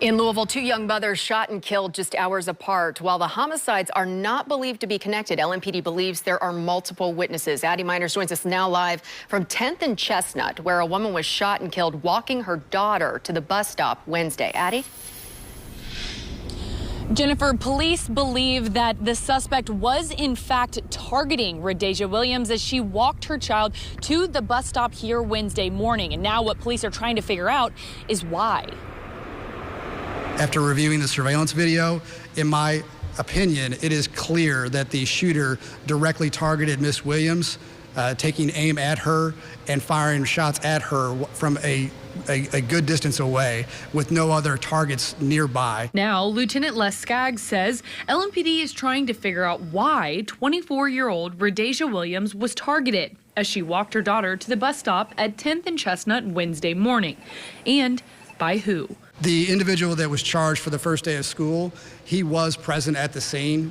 In Louisville, two young mothers shot and killed just hours apart. While the homicides are not believed to be connected, LMPD believes there are multiple witnesses. Addie Miners joins us now live from 10th and Chestnut, where a woman was shot and killed walking her daughter to the bus stop Wednesday. Addie? Jennifer, police believe that the suspect was in fact targeting Rhodesia Williams as she walked her child to the bus stop here Wednesday morning. And now what police are trying to figure out is why. After reviewing the surveillance video, in my opinion, it is clear that the shooter directly targeted Miss Williams, taking aim at her and firing shots at her from a good distance away with no other targets nearby. Now, Lieutenant Les Skaggs says LMPD is trying to figure out why 24-year-old Rhodesia Williams was targeted as she walked her daughter to the bus stop at 10th and Chestnut Wednesday morning, and by who. The individual that was charged for the first day of school, he was present at the scene.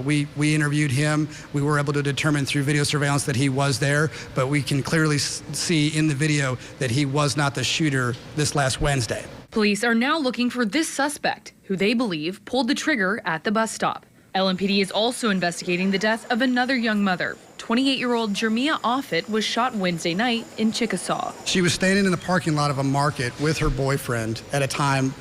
We interviewed him. We were able to determine through video surveillance that he was there, but we can clearly see in the video that he was not the shooter this last Wednesday. Police are now looking for this suspect, who they believe pulled the trigger at the bus stop. LMPD is also investigating the death of another young mother. 28-year-old Jermia Offit was shot Wednesday night in Chickasaw. She was standing in the parking lot of a market with her boyfriend at a time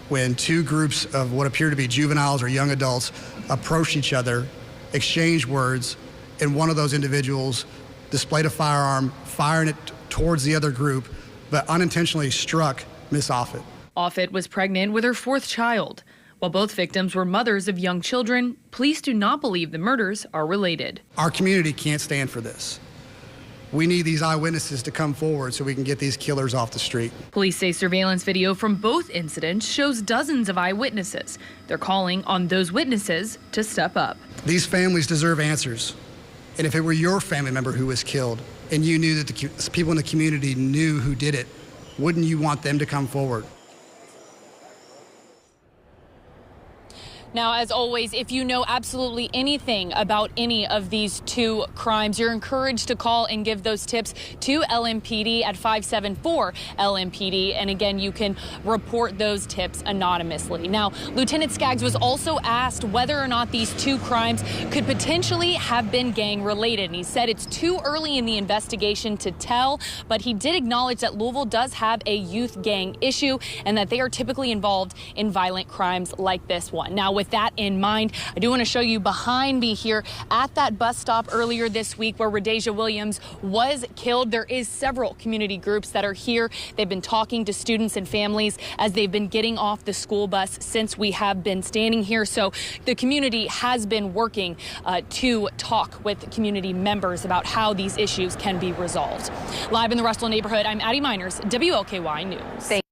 when two groups of what appear to be juveniles or young adults approached each other, exchanged words, and one of those individuals displayed a firearm, firing it towards the other group, but unintentionally struck Miss Offit. Offit was pregnant with her fourth child. While both victims were mothers of young children, police do not believe the murders are related. Our community can't stand for this. We need these eyewitnesses to come forward so we can get these killers off the street. Police say surveillance video from both incidents shows dozens of eyewitnesses. They're calling on those witnesses to step up. These families deserve answers. And if it were your family member who was killed and you knew that the people in the community knew who did it, wouldn't you want them to come forward? Now, as always, if you know absolutely anything about any of these two crimes, you're encouraged to call and give those tips to LMPD at 574-LMPD. And again, you can report those tips anonymously. Now, Lieutenant Skaggs was also asked whether or not these two crimes could potentially have been gang related. And he said it's too early in the investigation to tell, but he did acknowledge that Louisville does have a youth gang issue and that they are typically involved in violent crimes like this one. Now, with that in mind, I do want to show you behind me here at that bus stop earlier this week where Rhodesia Williams was killed. There is several community groups that are here. They've been talking to students and families as they've been getting off the school bus since we have been standing here. So the community has been working to talk with community members about how these issues can be resolved. Live in the Russell neighborhood, I'm Addie Miners, WLKY News.